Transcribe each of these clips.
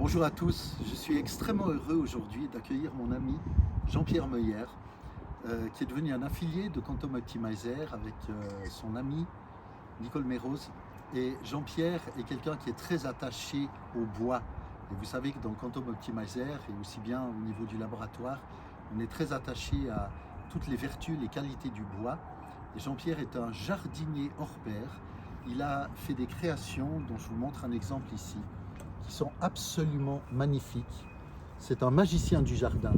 Bonjour à tous, je suis extrêmement heureux aujourd'hui d'accueillir mon ami Jean-Pierre Meuillère, qui est devenu un affilié de Quantum Optimizer avec son ami Nicole Méroz. Et Jean-Pierre est quelqu'un qui est très attaché au bois. Et vous savez que dans Quantum Optimizer, et aussi bien au niveau du laboratoire, on est très attaché à toutes les vertus, les qualités du bois. Et Jean-Pierre est un jardinier hors pair. Il a fait des créations dont je vous montre un exemple ici, qui sont absolument magnifiques. C'est un magicien du jardin.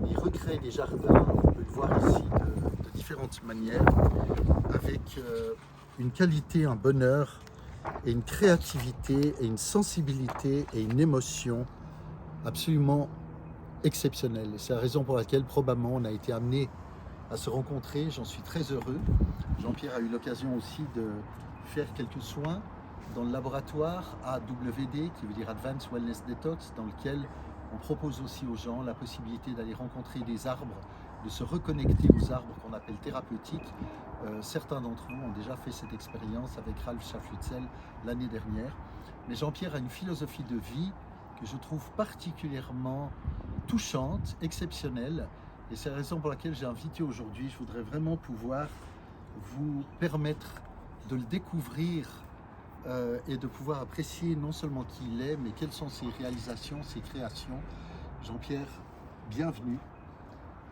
Il recrée des jardins, on peut le voir ici, de différentes manières, avec une qualité, un bonheur, et une créativité, et une sensibilité, et une émotion absolument exceptionnelle. C'est la raison pour laquelle probablement on a été amené à se rencontrer. J'en suis très heureux. Jean-Pierre a eu l'occasion aussi de faire quelques soins dans le laboratoire AWD, qui veut dire Advanced Wellness Detox, dans lequel on propose aussi aux gens la possibilité d'aller rencontrer des arbres, de se reconnecter aux arbres qu'on appelle thérapeutiques. Certains d'entre vous ont déjà fait cette expérience avec Ralph Schafflutzel l'année dernière. Mais Jean-Pierre a une philosophie de vie que je trouve particulièrement touchante, exceptionnelle. Et c'est la raison pour laquelle j'ai invité aujourd'hui. Je voudrais vraiment pouvoir vous permettre de le découvrir et de pouvoir apprécier non seulement qui il est, mais quelles sont ses réalisations, ses créations. Jean-Pierre, bienvenue.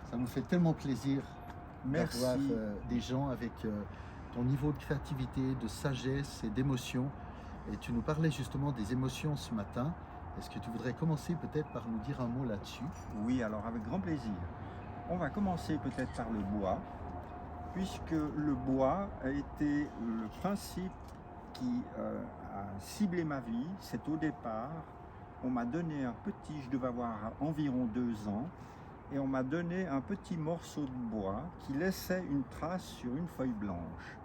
Ça nous fait tellement plaisir d'avoir des gens avec ton niveau de créativité, de sagesse et d'émotion. Et tu nous parlais justement des émotions ce matin. Est-ce que tu voudrais commencer peut-être par nous dire un mot là-dessus? Oui, alors avec grand plaisir. On va commencer peut-être par le bois, puisque le bois a été le principe qui a ciblé ma vie. C'est au départ, on m'a donné un petit, je devais avoir environ 2 ans, et on m'a donné un petit morceau de bois qui laissait une trace sur une feuille blanche.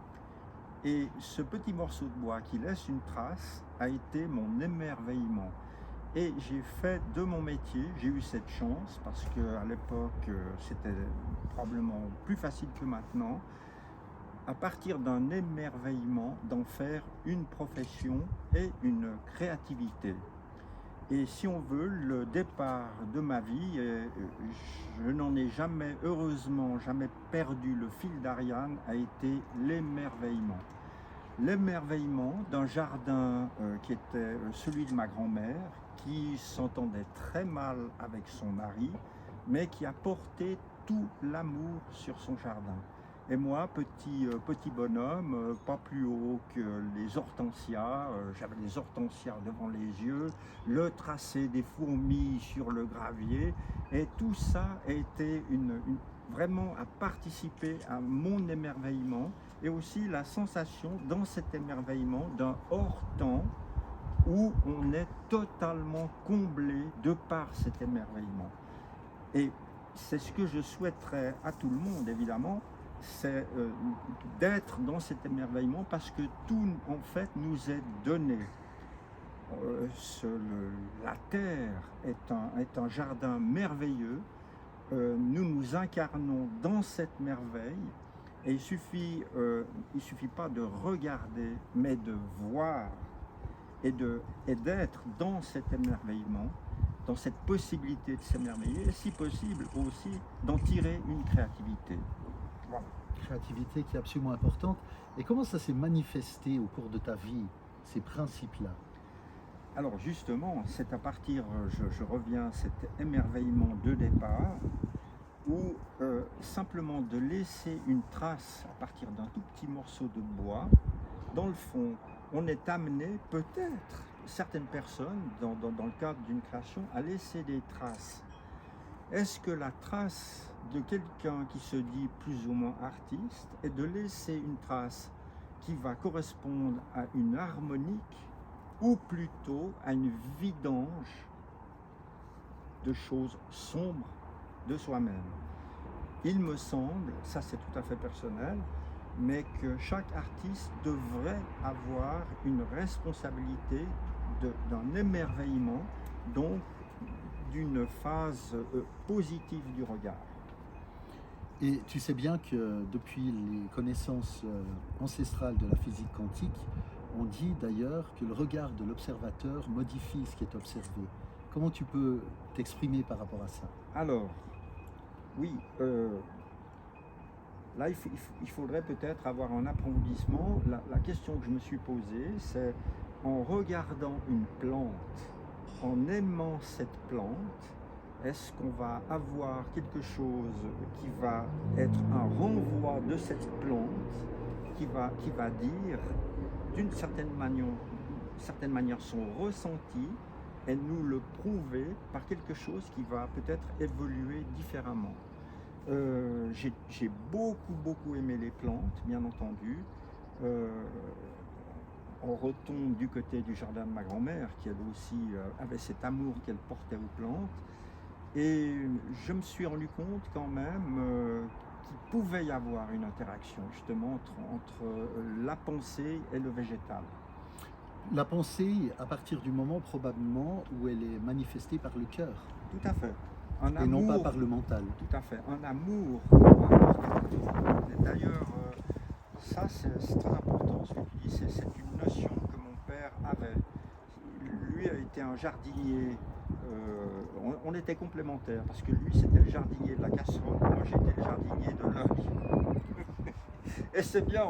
Et ce petit morceau de bois qui laisse une trace a été mon émerveillement. Et j'ai fait de mon métier, j'ai eu cette chance, parce qu'à l'époque, c'était probablement plus facile que maintenant, à partir d'un émerveillement, d'en faire une profession et une créativité. Et si on veut, le départ de ma vie, je n'en ai jamais, heureusement, jamais perdu le fil d'Ariane, a été l'émerveillement. L'émerveillement d'un jardin qui était celui de ma grand-mère, qui s'entendait très mal avec son mari, mais qui a porté tout l'amour sur son jardin. Et moi, petit bonhomme, pas plus haut que les hortensias, j'avais les hortensias devant les yeux, le tracé des fourmis sur le gravier, et tout ça a été vraiment à participer à mon émerveillement, et aussi la sensation dans cet émerveillement d'un hors-temps où on est totalement comblé de par cet émerveillement. Et c'est ce que je souhaiterais à tout le monde, évidemment, c'est d'être dans cet émerveillement, parce que tout, en fait, nous est donné. La terre est un jardin merveilleux. Nous nous incarnons dans cette merveille. Et il suffit pas de regarder, mais de voir et d'être dans cet émerveillement, dans cette possibilité de s'émerveiller, et si possible aussi d'en tirer une créativité. Voilà. Créativité qui est absolument importante. Et comment ça s'est manifesté au cours de ta vie, ces principes-là? Alors justement, c'est à partir, je reviens à cet émerveillement de départ, où simplement de laisser une trace à partir d'un tout petit morceau de bois, dans le fond, on est amené peut-être, certaines personnes, dans le cadre d'une création, à laisser des traces. Est-ce que la trace de quelqu'un qui se dit plus ou moins artiste est de laisser une trace qui va correspondre à une harmonique, ou plutôt à une vidange de choses sombres de soi-même? Il me semble, ça c'est tout à fait personnel, mais que chaque artiste devrait avoir une responsabilité d'un émerveillement, donc d'une phase positive du regard. Et tu sais bien que depuis les connaissances ancestrales de la physique quantique, on dit d'ailleurs que le regard de l'observateur modifie ce qui est observé. Comment tu peux t'exprimer par rapport à ça? Alors, oui, là, il faudrait peut-être avoir un approfondissement. La question que je me suis posée, c'est en regardant une plante, en aimant cette plante, est-ce qu'on va avoir quelque chose qui va être un renvoi de cette plante, qui va dire d'une certaine manière son ressenti et nous le prouver par quelque chose qui va peut-être évoluer différemment. J'ai beaucoup aimé les plantes, bien entendu. On retombe du côté du jardin de ma grand-mère, qui elle aussi avait cet amour qu'elle portait aux plantes. Et je me suis rendu compte quand même qu'il pouvait y avoir une interaction justement entre la pensée et le végétal. La pensée, à partir du moment probablement où elle est manifestée par le cœur. Tout à fait. Et non pas par le mental. Tout à fait. Un amour qu'on va apporter. D'ailleurs, ça c'est très important ce que tu dis. C'est une notion que mon père avait. Lui a été un jardinier. On était complémentaires parce que lui c'était le jardinier de la casserole, moi j'étais le jardinier de l'œil. Et c'est bien,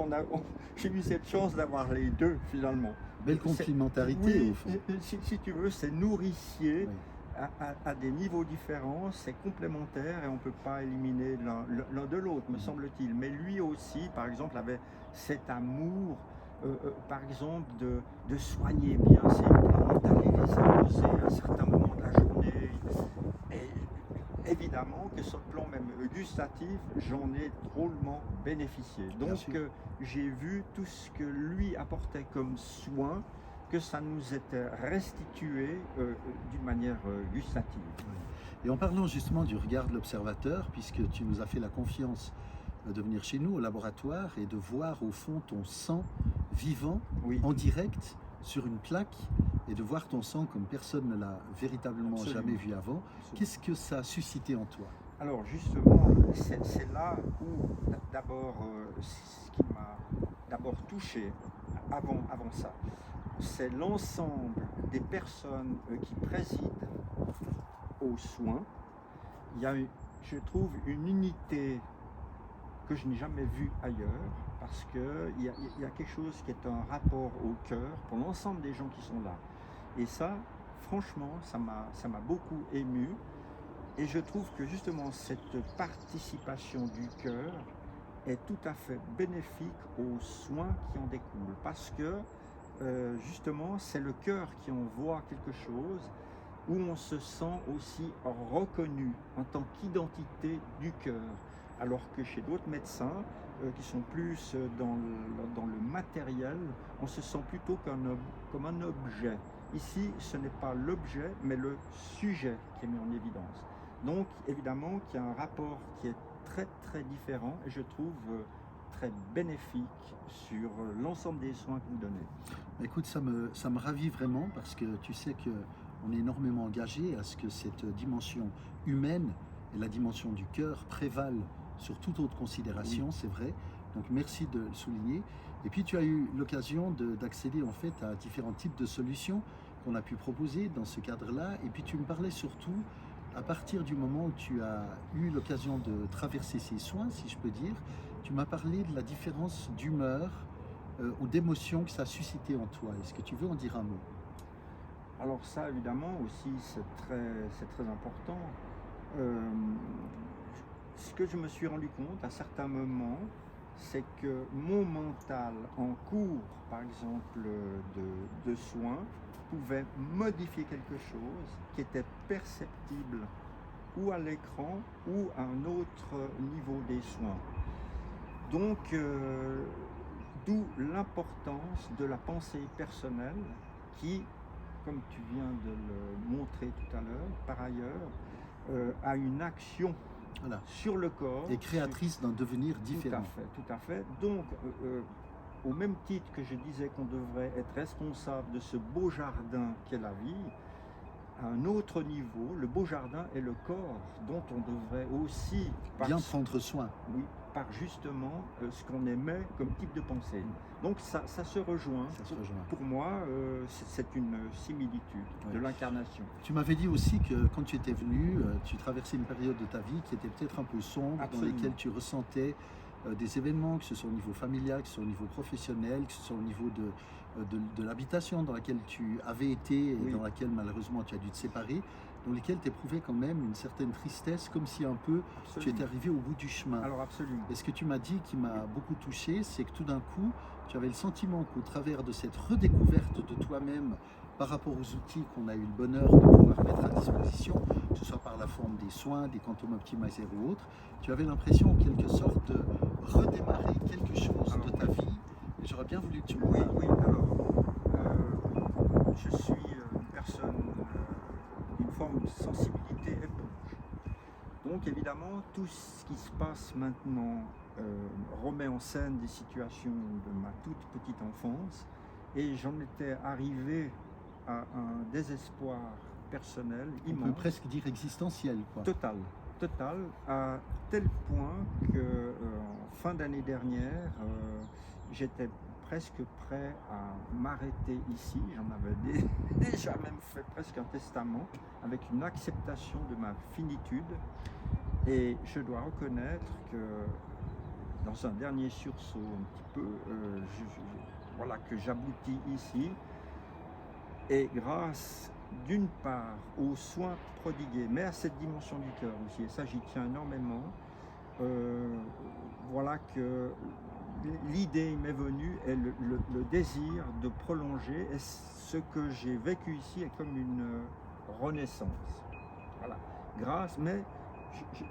j'ai eu cette chance d'avoir les deux finalement. Belle complémentarité oui, au fond. Si tu veux, c'est nourricier. Oui. À des niveaux différents, c'est complémentaire et on ne peut pas éliminer l'un de l'autre, me semble-t-il. Mais lui aussi, par exemple, avait cet amour, par exemple, de soigner bien ses plantes, d'aller les arroser à un certain moment de la journée. Et évidemment que sur le plan même gustatif, j'en ai drôlement bénéficié. Donc j'ai vu tout ce que lui apportait comme soin, que ça nous était restitué d'une manière gustative. Et en parlant justement du regard de l'observateur, puisque tu nous as fait la confiance de venir chez nous au laboratoire et de voir au fond ton sang vivant, en direct, sur une plaque, et de voir ton sang comme personne ne l'a véritablement jamais vu avant, qu'est-ce que ça a suscité en toi? Alors justement, c'est là où d'abord, ce qui m'a d'abord touché avant ça, c'est l'ensemble des personnes qui président aux soins. Il y a, je trouve, une unité que je n'ai jamais vue ailleurs, parce qu'il y a quelque chose qui est un rapport au cœur pour l'ensemble des gens qui sont là. Et ça, franchement, ça m'a beaucoup ému. Et je trouve que justement cette participation du cœur est tout à fait bénéfique aux soins qui en découlent, parce que justement, c'est le cœur qui envoie quelque chose où on se sent aussi reconnu en tant qu'identité du cœur. Alors que chez d'autres médecins qui sont plus dans le matériel, on se sent plutôt comme un objet. Ici, ce n'est pas l'objet, mais le sujet qui est mis en évidence. Donc, évidemment, qu'il y a un rapport qui est très différent et je trouve très bénéfique sur l'ensemble des soins que vous donnez. Écoute, ça me ravit vraiment parce que tu sais qu'on est énormément engagé à ce que cette dimension humaine et la dimension du cœur prévalent sur toute autre considération, oui. C'est vrai. Donc merci de le souligner. Et puis tu as eu l'occasion d'accéder en fait à différents types de solutions qu'on a pu proposer dans ce cadre-là. Et puis tu me parlais surtout à partir du moment où tu as eu l'occasion de traverser ces soins, si je peux dire, tu m'as parlé de la différence d'humeur ou d'émotion que ça a suscité en toi. Est-ce que tu veux en dire un mot? Alors ça, évidemment, aussi, c'est très important. Ce que je me suis rendu compte à certains moments, c'est que mon mental en cours, par exemple, de soins, pouvait modifier quelque chose qui était perceptible ou à l'écran ou à un autre niveau des soins. Donc, d'où l'importance de la pensée personnelle qui, comme tu viens de le montrer tout à l'heure, par ailleurs, a une action sur le corps. Et créatrice d'un devenir différent. Tout à fait. Donc, au même titre que je disais qu'on devrait être responsable de ce beau jardin qu'est la vie, à un autre niveau, le beau jardin est le corps dont on devrait aussi Bien prendre soin. oui, par justement ce qu'on aimait comme type de pensée. Donc ça se rejoint. Ça se rejoint. Pour moi, c'est une similitude de Ouais. l'incarnation. Tu m'avais dit aussi que quand tu étais venu, tu traversais une période de ta vie qui était peut-être un peu sombre, Absolument. dans laquelle tu ressentais des événements, que ce soit au niveau familial, que ce soit au niveau professionnel, que ce soit au niveau de l'habitation dans laquelle tu avais été et Oui. dans laquelle malheureusement tu as dû te séparer, dans lesquels tu éprouvais quand même une certaine tristesse, comme si un peu tu Absolument. étais arrivé au bout du chemin. Alors absolument. Et ce que tu m'as dit qui m'a beaucoup touché, c'est que tout d'un coup, tu avais le sentiment qu'au travers de cette redécouverte de toi-même par rapport aux outils qu'on a eu le bonheur de pouvoir mettre à disposition, que ce soit par la forme des soins, des Quantum Optimizer ou autres, tu avais l'impression en quelque sorte de redémarrer quelque chose de ta vie. Et j'aurais bien voulu que tu me Oui, parles. oui, alors, je suis une personne d'une forme de sensibilité éponge. Donc évidemment, tout ce qui se passe maintenant remet en scène des situations de ma toute petite enfance et j'en étais arrivé à un désespoir personnel On immense. peut presque dire existentiel, quoi. Total, total, à tel point que en fin d'année dernière, j'étais presque prêt à m'arrêter ici. J'en avais déjà même fait presque un testament avec une acceptation de ma finitude. Et je dois reconnaître que dans un dernier sursaut un petit peu, voilà que j'aboutis ici. Et grâce d'une part aux soins prodigués, mais à cette dimension du cœur aussi, et ça j'y tiens énormément, voilà que l'idée m'est venue et le désir de prolonger, et ce que j'ai vécu ici est comme une renaissance. Voilà, grâce, mais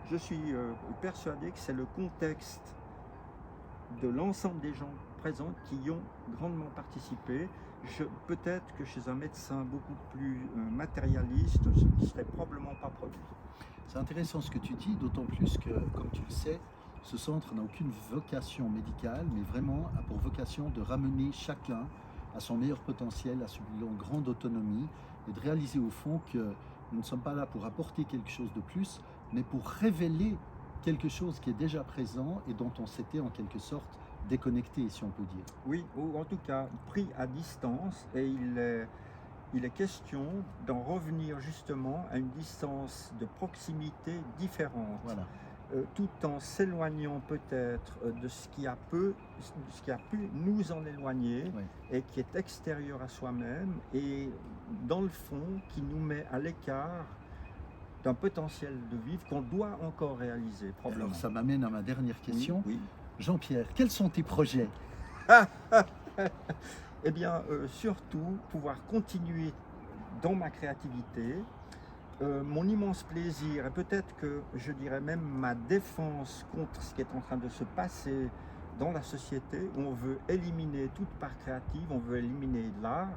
je suis persuadé que c'est le contexte de l'ensemble des gens présents qui y ont grandement participé. Peut-être que chez un médecin beaucoup plus matérialiste, ce qui ne serait probablement pas produit. C'est intéressant ce que tu dis, d'autant plus que, comme tu le sais, ce centre n'a aucune vocation médicale, mais vraiment a pour vocation de ramener chacun à son meilleur potentiel, à ce bilan grande autonomie, et de réaliser au fond que nous ne sommes pas là pour apporter quelque chose de plus, mais pour révéler quelque chose qui est déjà présent et dont on s'était en quelque sorte déconnecté, si on peut dire. Oui, ou en tout cas pris à distance, et il est question d'en revenir justement à une distance de proximité différente. Voilà. Tout en s'éloignant peut-être de ce qui a pu nous en éloigner, Oui. et qui est extérieur à soi-même, et dans le fond qui nous met à l'écart d'un potentiel de vivre qu'on doit encore réaliser probablement. Alors ça m'amène à ma dernière question. Oui, oui. Jean-Pierre, quels sont tes projets? Eh bien, surtout pouvoir continuer dans ma créativité, mon immense plaisir, et peut-être que je dirais même ma défense contre ce qui est en train de se passer dans la société, où on veut éliminer toute part créative, on veut éliminer l'art,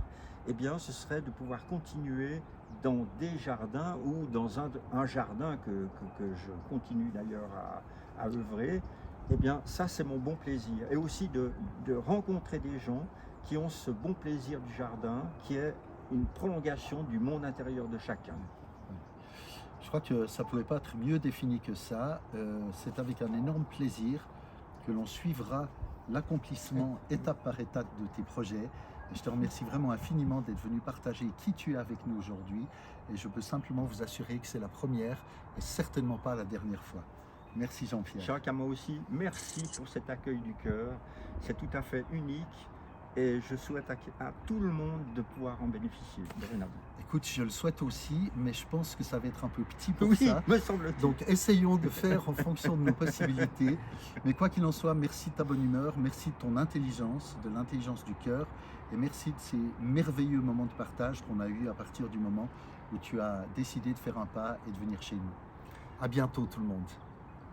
eh bien ce serait de pouvoir continuer dans des jardins ou dans un jardin que je continue d'ailleurs à œuvrer. Eh bien ça c'est mon bon plaisir, et aussi de rencontrer des gens qui ont ce bon plaisir du jardin qui est une prolongation du monde intérieur de chacun. Je crois que ça ne pouvait pas être mieux défini que ça. C'est avec un énorme plaisir que l'on suivra l'accomplissement étape par étape de tes projets. Et je te remercie vraiment infiniment d'être venu partager qui tu es avec nous aujourd'hui. Et je peux simplement vous assurer que c'est la première et certainement pas la dernière fois. Merci Jean-Pierre. Jacques, à moi aussi, merci pour cet accueil du cœur. C'est tout à fait unique et je souhaite à tout le monde de pouvoir en bénéficier. Écoute, je le souhaite aussi, mais je pense que ça va être un peu petit pour Oui, ça. me semble-t-il. Donc essayons de faire en fonction de nos possibilités. Mais quoi qu'il en soit, merci de ta bonne humeur, merci de ton intelligence, de l'intelligence du cœur, et merci de ces merveilleux moments de partage qu'on a eus à partir du moment où tu as décidé de faire un pas et de venir chez nous. À bientôt tout le monde.